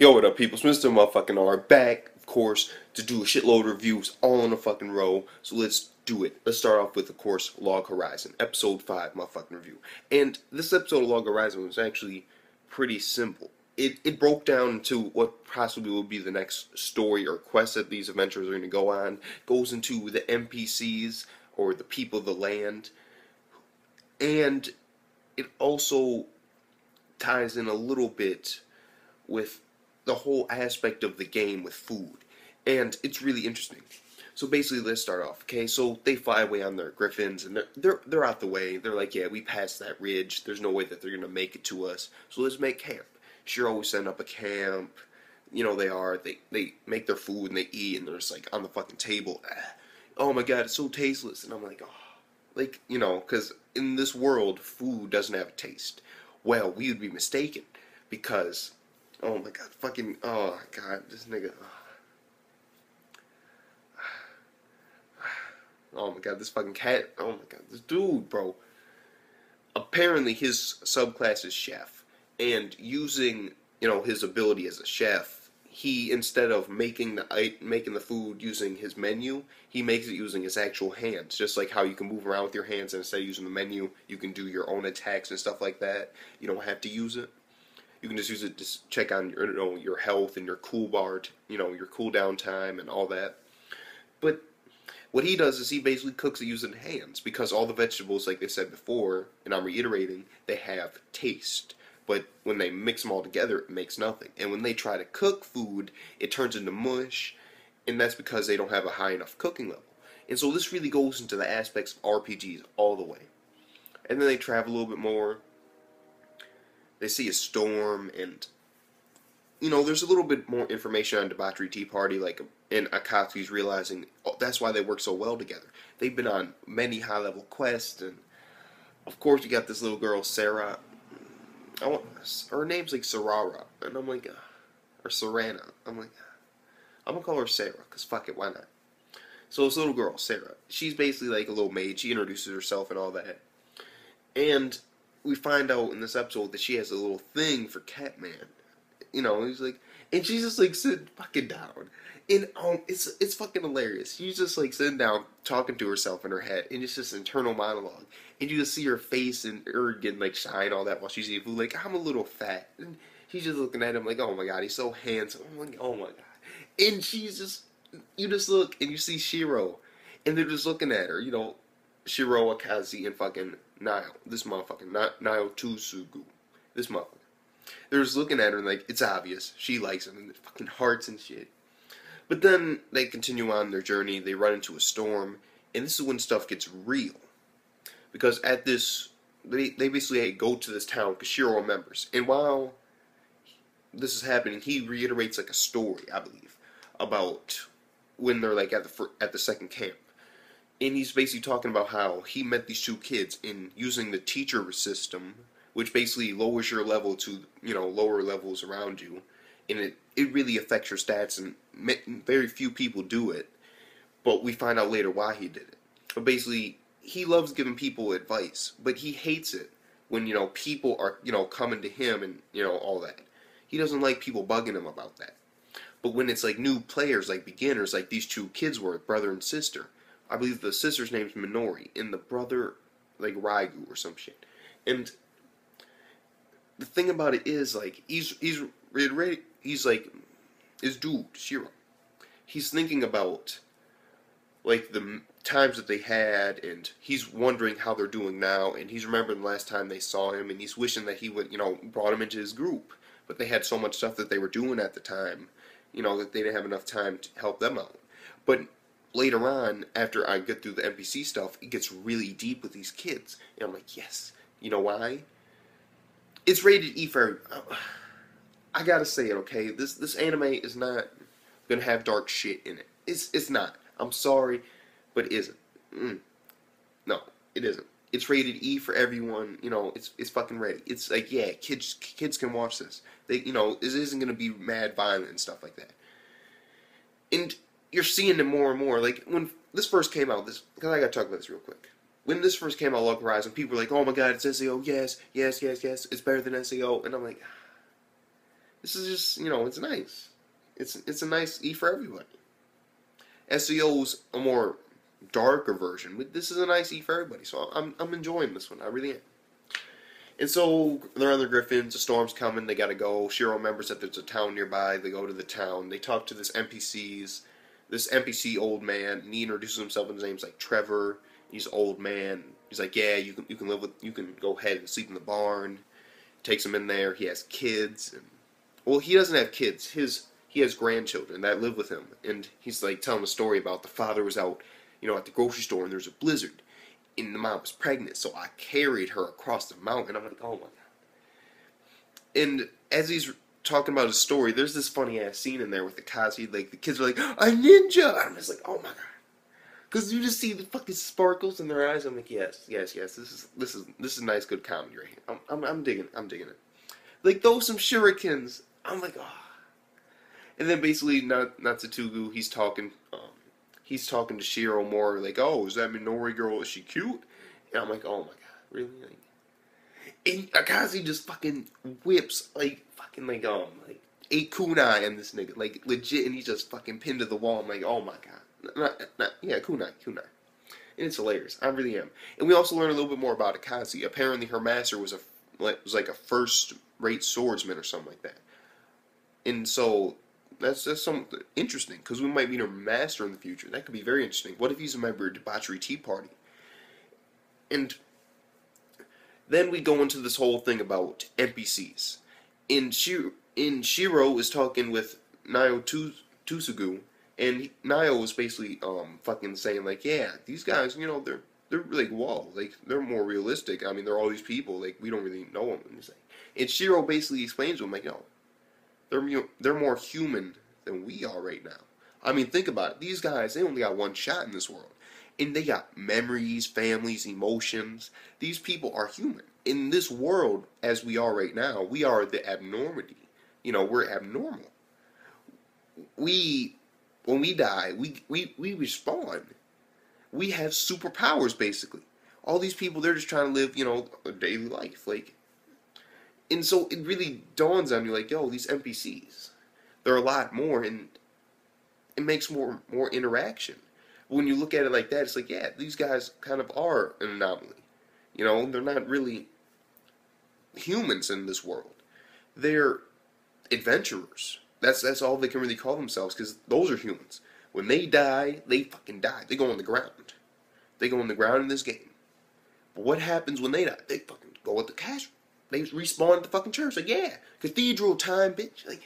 Yo, what up, people? Mr. Motherfucking R back, of course, to do a shitload of reviews all in a fucking row. So let's do it. Let's start off with, of course, Log Horizon, episode 5, motherfucking review. And this episode of Log Horizon was actually pretty simple. It broke down to what possibly will be the next story or quest that these adventurers are going to go on. Goes into the NPCs, or the people of the land. And it also ties in a little bit with the whole aspect of the game with food, and it's really interesting. So basically, let's start off. Okay, so they fly away on their griffins, and they're out the way. They're like, yeah, we passed that ridge. There's no way that they're gonna make it to us. So let's make camp. Shiroe setting up a camp. You know they make their food and they eat, and they're just like on the fucking table. Oh my god, it's so tasteless. And I'm like, oh, like because in this world, food doesn't have a taste. Well, we would be mistaken, because oh my god, fucking, oh god, this nigga, oh my god, this fucking cat, oh my god, this dude, bro. Apparently his subclass is chef, and using, his ability as a chef, he, instead of making the food using his menu, he makes it using his actual hands. Just like how you can move around with your hands, and instead of using the menu, you can do your own attacks and stuff like that. You don't have to use it. You can just use it to check on your health and your cool bar, your cooldown time and all that. But what he does is he basically cooks it using hands, because all the vegetables, like they said before, and I'm reiterating, they have taste. But when they mix them all together, it makes nothing. And when they try to cook food, it turns into mush, and that's because they don't have a high enough cooking level. And so this really goes into the aspects of RPGs all the way. And then they travel a little bit more. They see a storm, and there's a little bit more information on Debauchery Tea Party, and Akatsuki's realizing that's why they work so well together. They've been on many high-level quests, and of course you got this little girl, Sarah. Her name's like Sarara, and I'm like, or Sarana. I'm like, I'm gonna call her Sarah, because fuck it, why not? So this little girl, Sarah, she's basically like a little maid. She introduces herself and all that, and we find out in this episode that she has a little thing for Catman. He's like, and she's just like sitting fucking down. And it's fucking hilarious. She's just like sitting down, talking to herself in her head, and it's just internal monologue. And you just see her face and her getting like shine, all that, while she's eating food. Like, I'm a little fat. And she's just looking at him like, oh my god, he's so handsome. I'm like, oh my god. And you just look and you see Shiroe, and they're just looking at her, Shiroe, Akazi, and fucking Nile. This motherfucker. Nile Tsugu. This motherfucker. They're just looking at her and like, it's obvious. She likes him, and the fucking hearts and shit. But then they continue on their journey. They run into a storm, and this is when stuff gets real. Because at this, they basically go to this town because Shiroe remembers. And while this is happening, he reiterates like a story, I believe, about when they're like at the second camp. And he's basically talking about how he met these two kids in using the teacher system, which basically lowers your level to, lower levels around you. And it really affects your stats, and very few people do it. But we find out later why he did it. But basically, he loves giving people advice, but he hates it when, people are, coming to him and, all that. He doesn't like people bugging him about that. But when it's like new players, like beginners, like these two kids were, brother and sister. I believe the sister's name's Minori, and the brother, like, Raigu or some shit. And the thing about it is, like, he's like, his dude, Shiroe. He's thinking about, like, the times that they had, and he's wondering how they're doing now, and he's remembering the last time they saw him, and he's wishing that he would, brought him into his group. But they had so much stuff that they were doing at the time, that they didn't have enough time to help them out. But later on, after I get through the NPC stuff, it gets really deep with these kids. And I'm like, yes. You know why? It's rated E for I gotta say it, okay? This anime is not gonna have dark shit in it. It's not. I'm sorry, but it isn't. No, it isn't. It's rated E for everyone. It's fucking ready. It's like, yeah, kids can watch this. They, this isn't gonna be mad violent and stuff like that. And you're seeing it more and more. Like, when this first came out, because I gotta talk about this real quick. When this first came out, Log Horizon, people were like, oh my god, it's SAO, yes, yes, yes, yes, it's better than SAO. And I'm like, This is just, it's nice. It's a nice E for everybody. SEO's a more darker version, but this is a nice E for everybody. So I'm enjoying this one. I really am. And so they're on the Griffins. A storm's coming. They gotta go. Shiroe remembers that there's a town nearby. They go to the town. They talk to this NPCs. This NPC old man. And he introduces himself, and his name's like Trevor. He's an old man. He's like, yeah, you can go ahead and sleep in the barn. Takes him in there. He has kids. And, well, he doesn't have kids. He has grandchildren that live with him. And he's like telling a story about the father was out, at the grocery store, and there's a blizzard. And the mom was pregnant, so I carried her across the mountain. I'm like, oh my god. And as he's talking about his story, there's this funny ass scene in there with the Kazi. Like, the kids are like, a ninja! And I'm just like, oh my god. Because you just see the fucking sparkles in their eyes. I'm like, yes. This is nice, good comedy right here. I'm digging it. Like, throw some shurikens. I'm like, oh. And then basically, Natsutugu, he's talking to Shiroe more like, oh, is that Minori girl? Is she cute? And I'm like, oh my god, really? Like, and Akazi just fucking whips like 8 kunai in this nigga, like legit, and he's just fucking pinned to the wall. I'm like, oh my god, yeah, kunai, and it's hilarious. I really am. And we also learn a little bit more about Akazi. Apparently, her master was like a first-rate swordsman or something like that, and so. That's something interesting, because we might meet a master in the future. That could be very interesting. What if he's a member of Debauchery Tea Party? And then we go into this whole thing about NPCs. Shiroe is talking with Nayo Tsugu, and Nayo is basically fucking saying like, yeah, these guys, they're like, whoa, like, they're more realistic. I mean, they're all these people, like, we don't really know them. And Shiroe basically explains to him like, no. They're more human than we are right now. I mean, think about it. These guys, they only got one shot in this world. And they got memories, families, emotions. These people are human. In this world, as we are right now, we are the abnormality. We're abnormal. When we die, we respawn. We have superpowers, basically. All these people, they're just trying to live, a daily life. And so it really dawns on you like, yo, these NPCs, they're a lot more, and it makes more interaction. When you look at it like that, it's like, yeah, these guys kind of are an anomaly. They're not really humans in this world. They're adventurers. That's all they can really call themselves, because those are humans. When they die, they fucking die. They go on the ground. They go on the ground in this game. But what happens when they die? They fucking go at the cash. They respawn at the fucking church. Like, yeah, cathedral time, bitch. Like,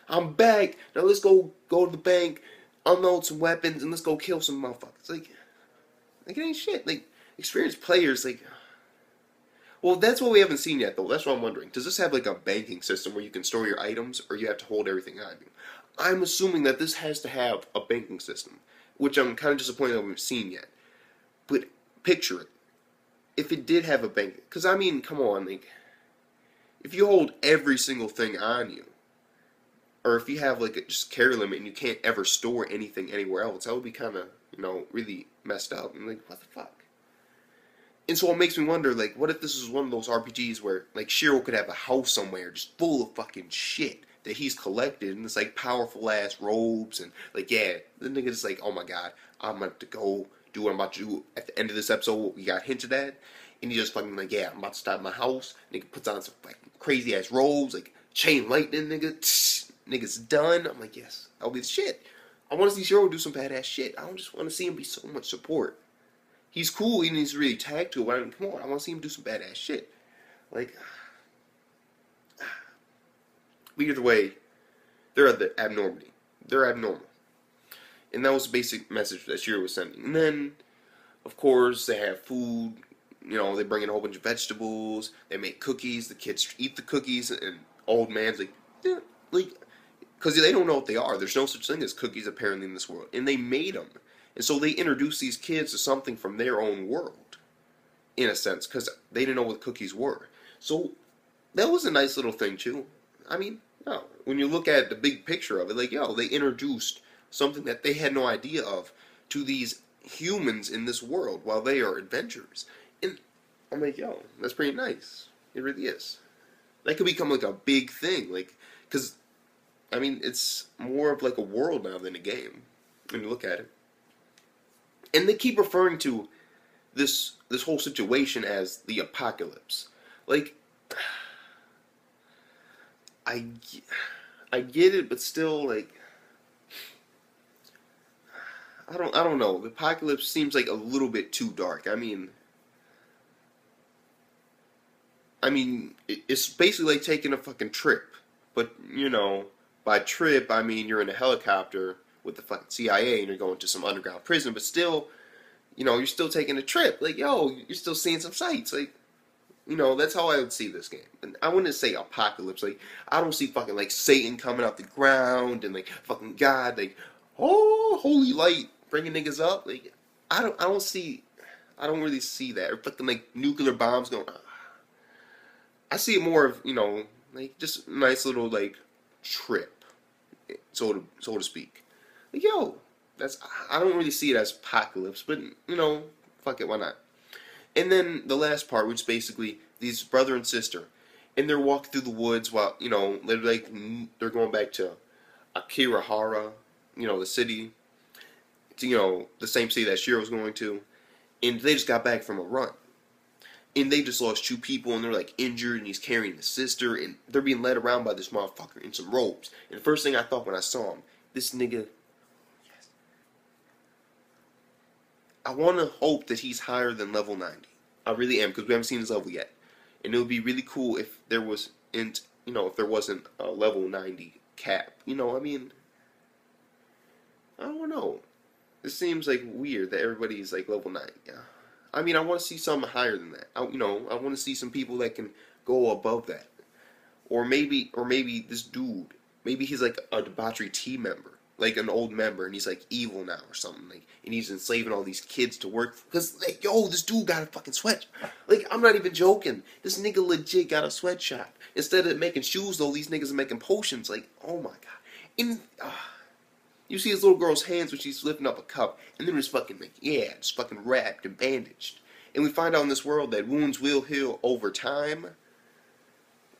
I'm back. Now let's go to the bank, unload some weapons, and let's go kill some motherfuckers. Like it ain't shit. Like, experienced players, like, well, that's what we haven't seen yet, though. That's what I'm wondering. Does this have, like, a banking system where you can store your items, or you have to hold everything on you? I'm assuming that this has to have a banking system, which I'm kind of disappointed that we haven't seen yet. But picture it. If it did have a bank, because I mean, come on, like, if you hold every single thing on you, or if you have like a just carry limit and you can't ever store anything anywhere else, that would be kind of, really messed up. And like, what the fuck? And so it makes me wonder, like, what if this is one of those RPGs where, like, Shiroe could have a house somewhere just full of fucking shit that he's collected, and it's like powerful ass robes, and like, yeah, the nigga is like, oh my god, I'm about to go do what I'm about to do at the end of this episode, what we got hinted at, and he just fucking like, yeah, I'm about to start my house. Nigga puts on some like crazy ass robes, like chain lightning, nigga. Nigga's done. I'm like, yes, that'll be the shit. I want to see Shiroe do some badass shit. I don't just want to see him be so much support. He's cool, and he's really tagged to it, but I mean, come on, I want to see him do some badass shit. Like, but either way, they're at the abnormality. They're abnormal. And that was the basic message that Shiroe was sending. And then, of course, they have food. They bring in a whole bunch of vegetables. They make cookies. The kids eat the cookies. And old man's like, yeah, like, because they don't know what they are. There's no such thing as cookies, apparently, in this world. And they made them. And so they introduced these kids to something from their own world, in a sense, because they didn't know what cookies were. So that was a nice little thing, too. I mean, no. When you look at the big picture of it, like, yo, they introduced something that they had no idea of to these humans in this world while they are adventurers. And I'm like, yo, that's pretty nice. It really is. That could become like a big thing, like, because I mean, it's more of like a world now than a game when you look at it. And they keep referring to this whole situation as the apocalypse. Like, I I get it, but still, like, I don't know. The apocalypse seems like a little bit too dark. It's basically like taking a fucking trip, but you know, by trip I mean you're in a helicopter with the fucking CIA and you're going to some underground prison, but still, you know, you're still taking a trip. Like, yo, you're still seeing some sights. Like, you know, that's how I would see this game. And I wouldn't say apocalypse. Like, I don't see fucking like Satan coming out the ground and like fucking God, like, oh, holy light, bringing niggas up. Like, I don't really see that. Or fucking like nuclear bombs going. I see it more of, you know, like just a nice little like trip, so to speak. Like, yo, I don't really see it as apocalypse, but you know, fuck it, why not? And then the last part, which basically these brother and sister, and they're walking through the woods while, you know, they're going back to Akirahara, you know, the city, to, you know, the same city that Shiro's going to, and they just got back from a run. And they just lost two people, and they're like injured, and he's carrying the sister, and they're being led around by this motherfucker in some robes. And the first thing I thought when I saw him, this nigga, yes, I want to hope that he's higher than level 90. I really am, because we haven't seen his level yet. And it would be really cool if there was, you know, if there wasn't a level 90 cap. You know, I mean, I don't know. It seems like weird that everybody's like level 90. Yeah. I mean, I want to see something higher than that. I want to see some people that can go above that. Or maybe this dude, maybe he's like a debauchery team member, like an old member, and he's like evil now or something, like, and he's enslaving all these kids to work. Cause like, yo, this dude got a fucking sweatshop. Like, I'm not even joking. This nigga legit got a sweatshop. Instead of making shoes, though, these niggas are making potions. Like, oh my god. And you see his little girl's hands when she's lifting up a cup, and they're just fucking like, yeah, just fucking wrapped and bandaged. And we find out in this world that wounds will heal over time,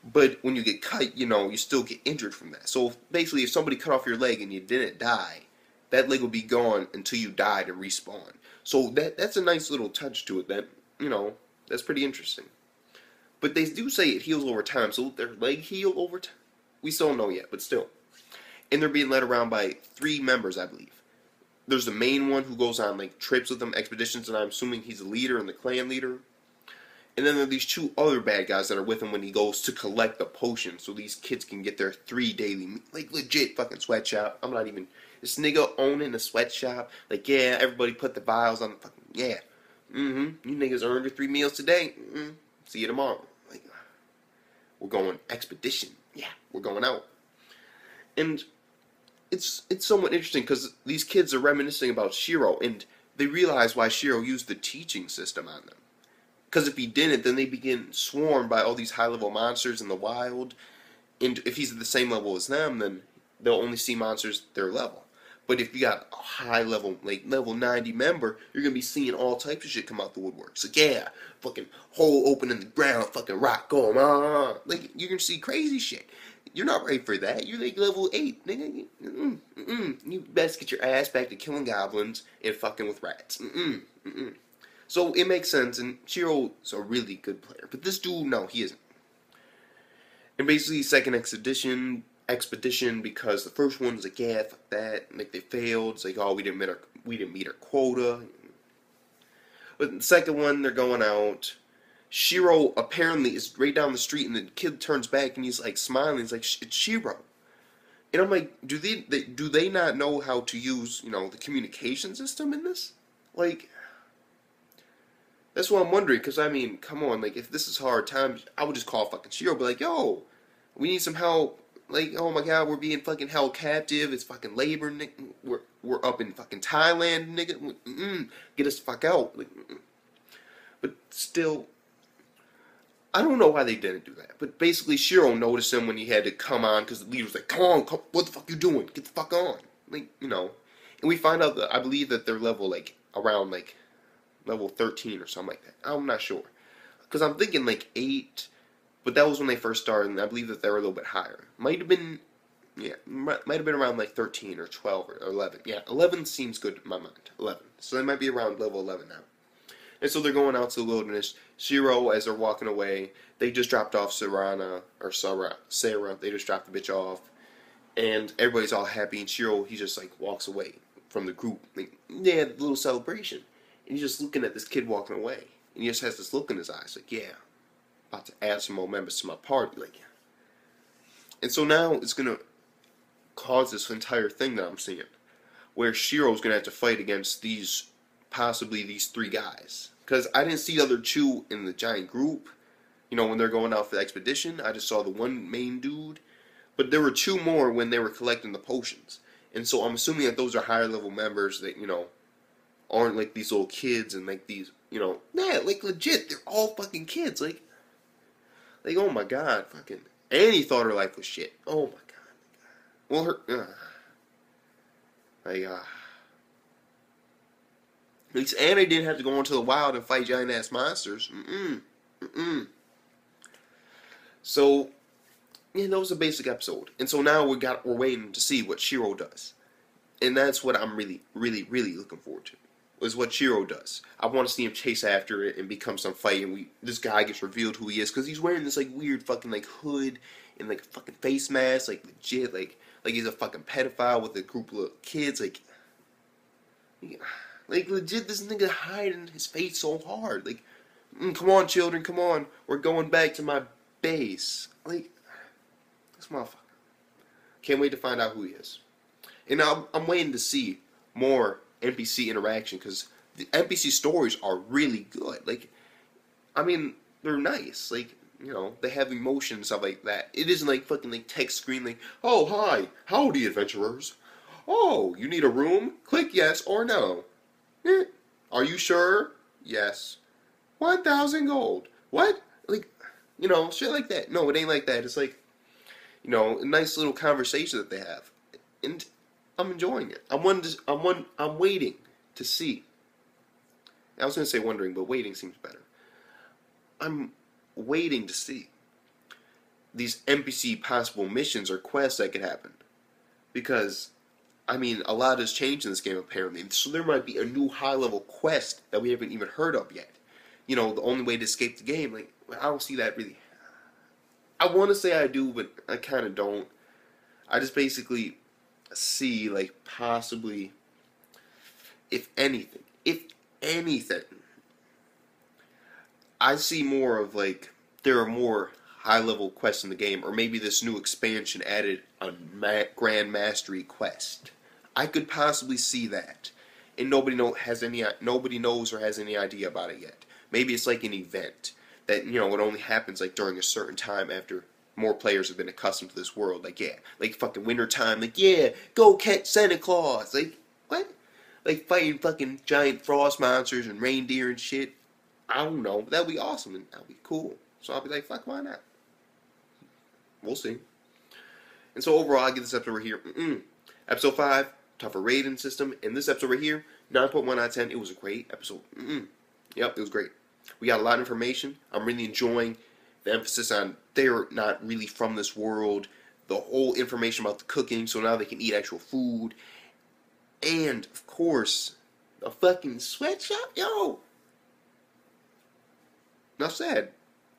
but when you get cut, you know, you still get injured from that. So basically, if somebody cut off your leg and you didn't die, that leg will be gone until you died and respawn. So that's a nice little touch to it that, you know, that's pretty interesting. But they do say it heals over time, so their leg heal over time? We still don't know yet, but still. And they're being led around by 3 members, I believe. There's the main one who goes on like trips with them, expeditions, and I'm assuming he's the leader and the clan leader. And then there are these 2 other bad guys that are with him when he goes to collect the potion, so these kids can get their 3 daily, like legit fucking sweatshop. I'm not even, this nigga owning a sweatshop. Like, yeah, everybody put the vials on the fucking, yeah. You niggas earned your 3 meals today. See you tomorrow. Like, we're going expedition. Yeah, we're going out. And it's somewhat interesting because these kids are reminiscing about Shiroe, and they realize why Shiroe used the teaching system on them. Because if he didn't, then they begin swarmed by all these high-level monsters in the wild, and if he's at the same level as them, then they'll only see monsters their level. But if you got a high-level, like level 90 member, you're going to be seeing all types of shit come out the woodwork. So yeah, fucking hole open in the ground, fucking rock going on. Like, you're going to see crazy shit. You're not ready for that. You're like level 8, nigga. You best get your ass back to killing goblins and fucking with rats. So it makes sense, and Shiroe's a really good player. But this dude, no, he isn't. And basically, second expedition, because the first one's like, yeah, fuck that. Like, they failed. It's like, oh, we didn't meet our quota. But the second one, they're going out. Shiroe apparently is right down the street, and the kid turns back, and he's like smiling. He's like, it's Shiroe. And I'm like, do they not know how to use, you know, the communication system in this? Like, that's what I'm wondering. Because I mean, come on, like, if this is hard times, I would just call fucking Shiroe, be like, yo, we need some help. Like, oh my god, we're being fucking held captive. It's fucking labor, nigga. We're up in fucking Thailand, nigga. Get us the fuck out. Like, but still, I don't know why they didn't do that. But basically, Shiroe noticed him when he had to come on, because the leader was like, come on, what the fuck you doing? Get the fuck on. Like, you know. And we find out that, I believe that they're level, like, around, like, level 13 or something like that. I'm not sure. Because I'm thinking, like, 8, But that was when they first started, and I believe that they were a little bit higher. Might have been, yeah, might have been around like 13 or 12 or 11. Yeah, 11 seems good in my mind. 11. So they might be around level 11 now. And so they're going out to the wilderness. Shiroe, as they're walking away, they just dropped off Sarah. They just dropped the bitch off. And everybody's all happy, and Shiroe, he just like walks away from the group. Like, yeah, the little celebration. And he's just looking at this kid walking away. And he just has this look in his eyes, like, yeah, about to add some more members to my party. Like, yeah. And so now it's going to cause this entire thing that I'm seeing, where Shiroe's going to have to fight against possibly these three guys. Because I didn't see the other two in the giant group, you know, when they're going out for the expedition. I just saw the one main dude. But there were two more when they were collecting the potions. And so I'm assuming that those are higher level members that, you know, aren't like these little kids and like these, you know, yeah, like legit, they're all fucking kids. Like oh my god, fucking Annie thought her life was shit. Oh my god. Well, at least Annie didn't have to go into the wild and fight giant ass monsters. So, yeah, that was a basic episode. And so now we're waiting to see what Shiroe does. And that's what I'm really, really, really looking forward to. Is what Shiroe does. I want to see him chase after it and become some fight, and this guy gets revealed who he is, because he's wearing this like weird fucking like hood and like a fucking face mask, like legit, like he's a fucking pedophile with a group of kids, like legit, this nigga hiding his face so hard. Like, come on, children, come on, we're going back to my base. Like, this motherfucker. Can't wait to find out who he is. And I'm waiting to see more NPC interaction, because the NPC stories are really good. Like, I mean, they're nice. Like, you know, they have emotion and stuff like that. It isn't like fucking like text screen like, oh, hi, howdy, adventurers. Oh, you need a room? Click yes or no. Are you sure? Yes. 1,000 gold. What? Like, you know, shit like that. No, it ain't like that. It's like, you know, a nice little conversation that they have. And I'm enjoying it. I'm waiting to see. I was going to say wondering, but waiting seems better. I'm waiting to see these NPC possible missions or quests that could happen. Because, I mean, a lot has changed in this game apparently. So there might be a new high-level quest that we haven't even heard of yet. You know, the only way to escape the game. Like, I don't see that really. I want to say I do, but I kind of don't. I just basically see, like, possibly, if anything, I see more of, like, there are more high-level quests in the game, or maybe this new expansion added a Grand Mastery quest. I could possibly see that, and nobody knows or has any idea about it yet. Maybe it's like an event that, you know, it only happens, like, during a certain time after more players have been accustomed to this world. Like, yeah, like fucking winter time. Like, yeah, go catch Santa Claus. Like, what? Like fighting fucking giant frost monsters and reindeer and shit. I don't know. That'd be awesome and that'd be cool. So I'll be like, fuck, why not? We'll see. And so overall, I give this episode right here. Episode 5, tougher rating system. And this episode right here, 9.1 out of 10. It was a great episode. Yep, it was great. We got a lot of information. I'm really enjoying the emphasis on they're not really from this world. The whole information about the cooking, so now they can eat actual food. And, of course, the fucking sweatshop, yo! Enough said.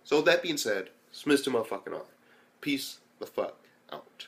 So with that being said, Smith to motherfucking R. Peace the fuck out.